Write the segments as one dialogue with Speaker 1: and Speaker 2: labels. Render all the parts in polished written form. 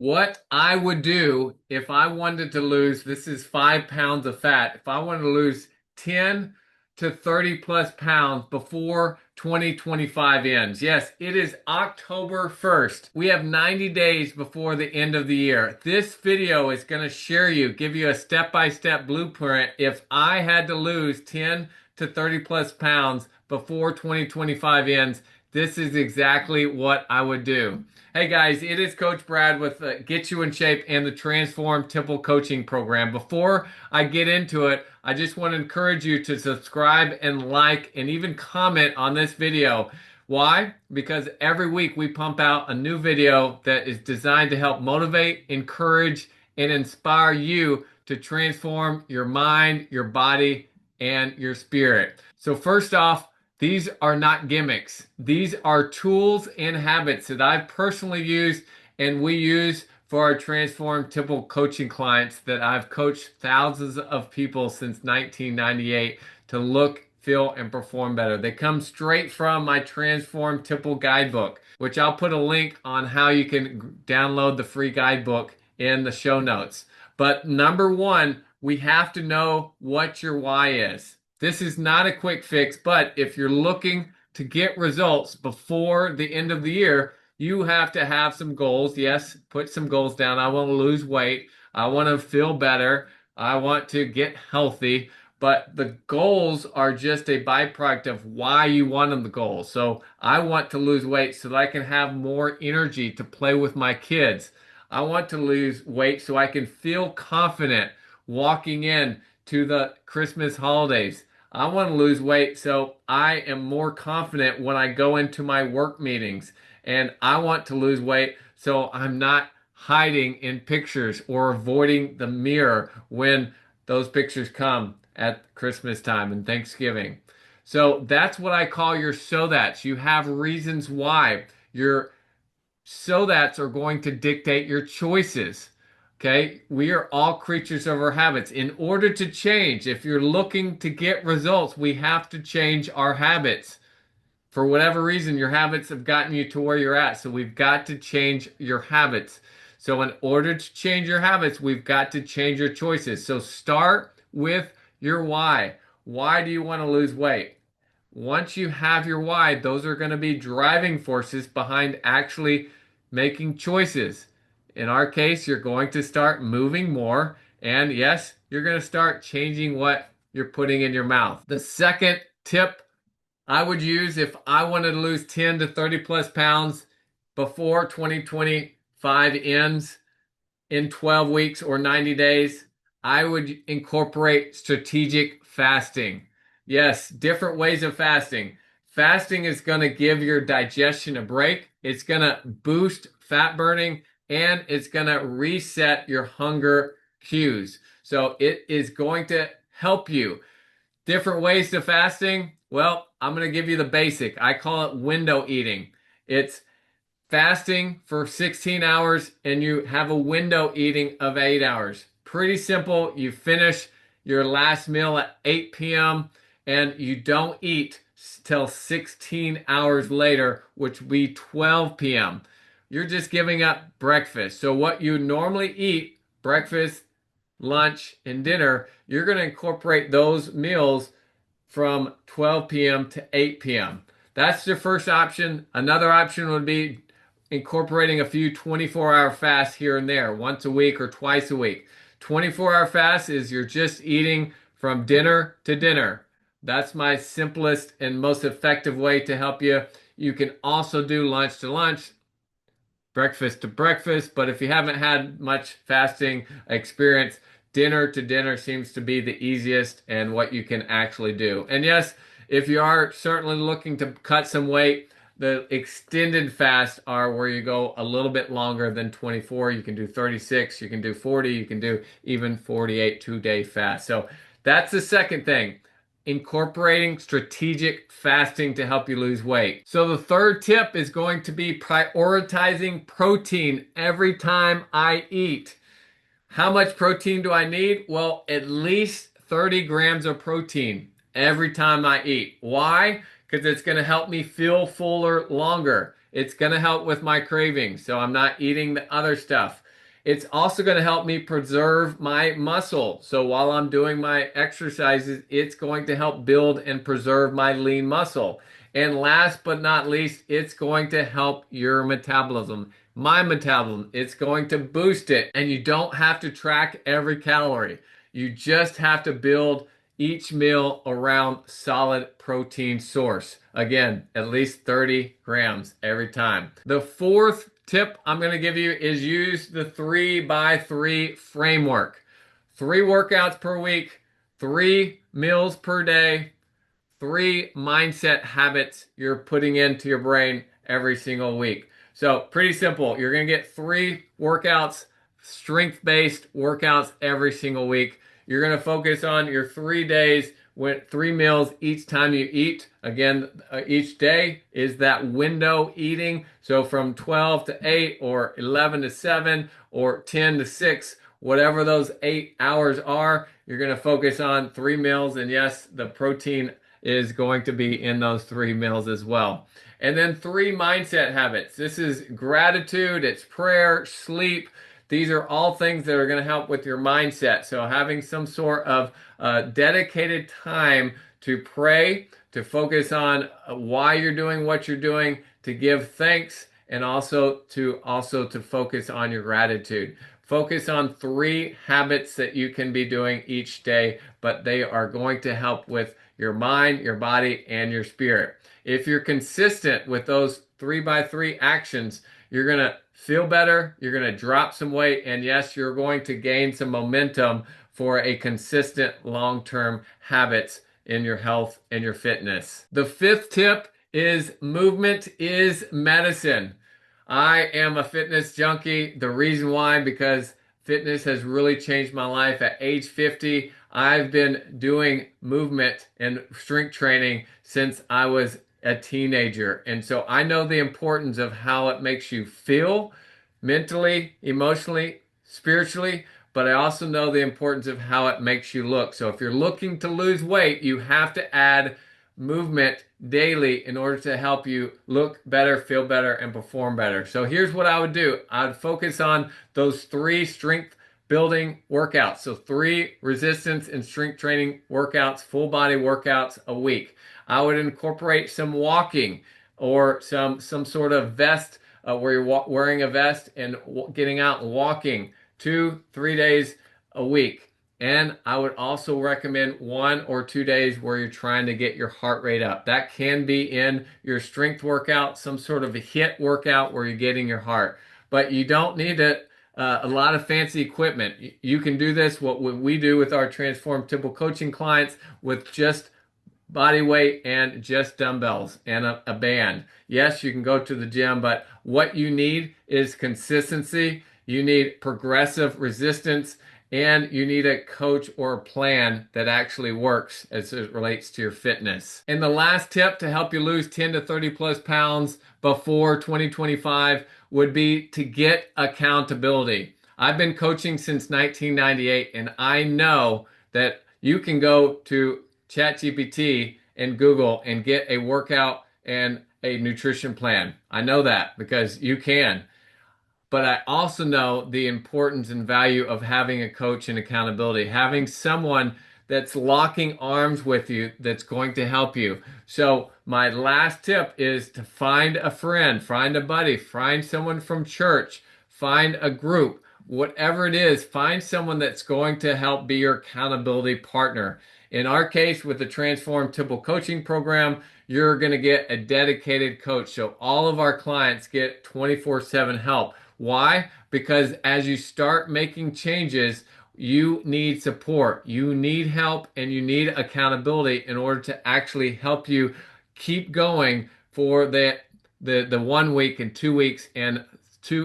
Speaker 1: What I would do if I wanted to lose, this is 5 pounds of fat. If I wanted to lose 10 to 30 plus pounds before 2025 ends. Yes, it is October 1st. We have 90 days before the end of the year. This video is going to give you a step-by-step blueprint if I had to lose 10 to 30 plus pounds before 2025 ends. This is exactly what I would do. Hey guys, it is Coach Brad with Get You in Shape and the Transform Temple Coaching Program. Before I get into it, I just want to encourage you to subscribe and like and even comment on this video. Why? Because every week we pump out a new video that is designed to help motivate, encourage, and inspire you to transform your mind, your body, and your spirit. So first off, these are not gimmicks. These are tools and habits that I've personally used and we use for our Transform Temple coaching clients that I've coached thousands of people since 1998 to look, feel, and perform better. They come straight from my Transform Temple Guidebook, which I'll put a link on how you can download the free guidebook in the show notes. But number one, we have to know what your why is. This is not a quick fix, but if you're looking to get results before the end of the year, you have to have some goals. Yes, put some goals down. I want to lose weight. I want to feel better. I want to get healthy. But the goals are just a byproduct of why you want them, the goals. So I want to lose weight so that I can have more energy to play with my kids. I want to lose weight so I can feel confident walking in to the Christmas holidays. I want to lose weight so I am more confident when I go into my work meetings. And I want to lose weight so I'm not hiding in pictures or avoiding the mirror when those pictures come at Christmas time and Thanksgiving. So that's what I call your so that's. You have reasons why. Your so that's are going to dictate your choices. Okay, we are all creatures of our habits. In order to change, if you're looking to get results, we have to change our habits. For whatever reason, your habits have gotten you to where you're at. So we've got to change your habits. So in order to change your habits, we've got to change your choices. So start with your why. Why do you want to lose weight? Once you have your why, those are going to be driving forces behind actually making choices. In our case, you're going to start moving more. And yes, you're going to start changing what you're putting in your mouth. The second tip I would use if I wanted to lose 10 to 30 plus pounds before 2025 ends in 12 weeks or 90 days, I would incorporate strategic fasting. Yes, different ways of fasting. Fasting is going to give your digestion a break. It's going to boost fat burning and it's going to reset your hunger cues. So it is going to help you. Different ways to fasting. Well, I'm going to give you the basic. I call it window eating. It's fasting for 16 hours and you have a window eating of 8 hours. Pretty simple. You finish your last meal at 8 p.m. and you don't eat till 16 hours later, which would be 12 p.m. You're just giving up breakfast. So what you normally eat, breakfast, lunch, and dinner, you're going to incorporate those meals from 12 p.m. to 8 p.m. That's your first option. Another option would be incorporating a few 24-hour fasts here and there, once a week or twice a week. 24-hour fast is you're just eating from dinner to dinner. That's my simplest and most effective way to help you. You can also do lunch to lunch, breakfast to breakfast, but if you haven't had much fasting experience, dinner to dinner seems to be the easiest and what you can actually do. And yes, if you are certainly looking to cut some weight, the extended fasts are where you go a little bit longer than 24. You can do 36, you can do 40, you can do even 48 2-day fast. So that's the second thing, incorporating strategic fasting to help you lose weight. So the third tip is going to be prioritizing protein every time I eat. How much protein do I need? Well, at least 30 grams of protein every time I eat. Why? Because it's going to help me feel fuller longer. It's going to help with my cravings, so I'm not eating the other stuff. It's also going to help me preserve my muscle. So while I'm doing my exercises, it's going to help build and preserve my lean muscle. And last but not least, it's going to help your metabolism. My metabolism, it's going to boost it. And you don't have to track every calorie. You just have to build each meal around solid protein source. Again, at least 30 grams every time. The fourth tip I'm going to give you is use the 3x3 framework. 3 workouts per week, 3 meals per day, 3 mindset habits you're putting into your brain every single week. So pretty simple. You're going to get 3 workouts, strength-based workouts every single week. You're going to focus on your 3 days with 3 meals each time you eat. Again, each day is that window eating. So from 12 to 8 or 11 to 7 or 10 to 6, whatever those 8 hours are, you're going to focus on 3 meals. And yes, the protein is going to be in those 3 meals as well. And then 3 mindset habits. This is gratitude, it's prayer, sleep. These are all things that are going to help with your mindset. So having some sort of dedicated time to pray, to focus on why you're doing what you're doing, to give thanks, and also to focus on your gratitude. Focus on 3 habits that you can be doing each day, but they are going to help with your mind, your body, and your spirit. If you're consistent with those 3x3 actions, you're going to feel better, you're going to drop some weight, and yes, you're going to gain some momentum for a consistent long-term habits in your health and your fitness. The fifth tip is movement is medicine. I am a fitness junkie. The reason why, because fitness has really changed my life. At age 50, I've been doing movement and strength training since I was a teenager. And so I know the importance of how it makes you feel mentally, emotionally, spiritually, but I also know the importance of how it makes you look. So if you're looking to lose weight, you have to add movement daily in order to help you look better, feel better, and perform better. So here's what I would do. I would focus on those 3 strength building workouts. So 3 resistance and strength training workouts, full body workouts a week. I would incorporate some walking or some sort of vest where you're wearing a vest and getting out and walking 2-3 days a week. And I would also recommend 1 or 2 days where you're trying to get your heart rate up. That can be in your strength workout, some sort of a HIIT workout where you're getting your heart. But you don't need a lot of fancy equipment. You can do this, what we do with our Transform Temple coaching clients, with just body weight and just dumbbells and a band. Yes, you can go to the gym, but what you need is consistency. You need progressive resistance, and you need a coach or a plan that actually works as it relates to your fitness. And the last tip to help you lose 10 to 30 plus pounds before 2025 would be to get accountability. I've been coaching since 1998, and I know that you can go to ChatGPT and Google and get a workout and a nutrition plan. I know that because you can. But I also know the importance and value of having a coach and accountability, having someone that's locking arms with you that's going to help you. So my last tip is to find a friend, find a buddy, find someone from church, find a group, whatever it is, find someone that's going to help be your accountability partner. In our case, with the Transform Temple coaching program, you're going to get a dedicated coach. So all of our clients get 24/7 help. Why? Because as you start making changes, you need support, you need help, and you need accountability in order to actually help you keep going for the 1 week and 2 weeks and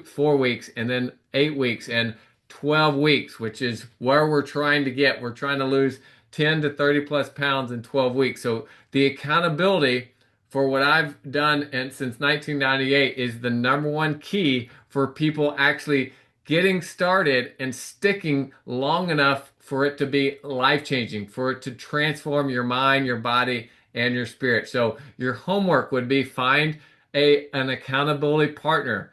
Speaker 1: 4 weeks and then 8 weeks and 12 weeks, which is where we're trying to get. We're trying to lose 10 to 30 plus pounds in 12 weeks. So the accountability for what I've done and since 1998 is the #1 key for people actually getting started and sticking long enough for it to be life-changing, for it to transform your mind, your body, and your spirit. So your homework would be find an accountability partner.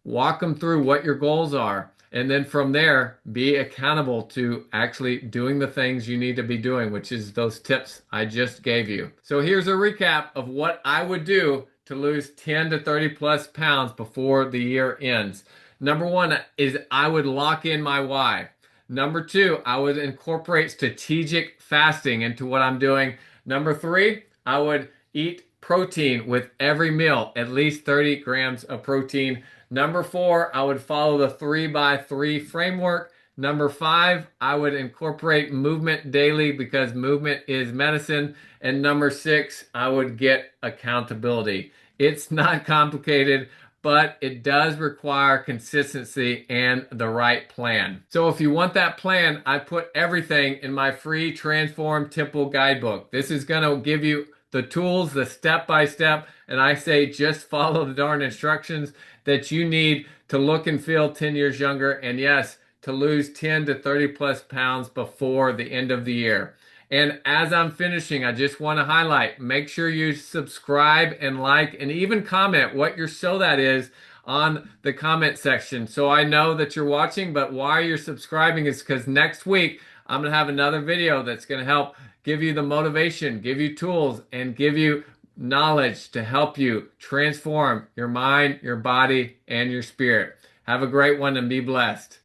Speaker 1: Walk them through what your goals are. And then from there, be accountable to actually doing the things you need to be doing, which is those tips I just gave you. So here's a recap of what I would do to lose 10 to 30 plus pounds before the year ends. Number one is I would lock in my why. Number two, I would incorporate strategic fasting into what I'm doing. Number three, I would eat protein with every meal, at least 30 grams of protein. Number four, I would follow the 3x3 framework. Number five, I would incorporate movement daily because movement is medicine. And number six, I would get accountability. It's not complicated, but it does require consistency and the right plan. So if you want that plan, I put everything in my free Transform Temple Guidebook. This is going to give you the tools, the step-by-step, and I say just follow the darn instructions that you need to look and feel 10 years younger, and yes, to lose 10 to 30 plus pounds before the end of the year. And as I'm finishing, I just want to highlight, make sure you subscribe and like and even comment what your so that is on the comment section. So I know that you're watching, but why you're subscribing is because next week I'm going to have another video that's going to help give you the motivation, give you tools, and give you knowledge to help you transform your mind, your body, and your spirit. Have a great one and be blessed.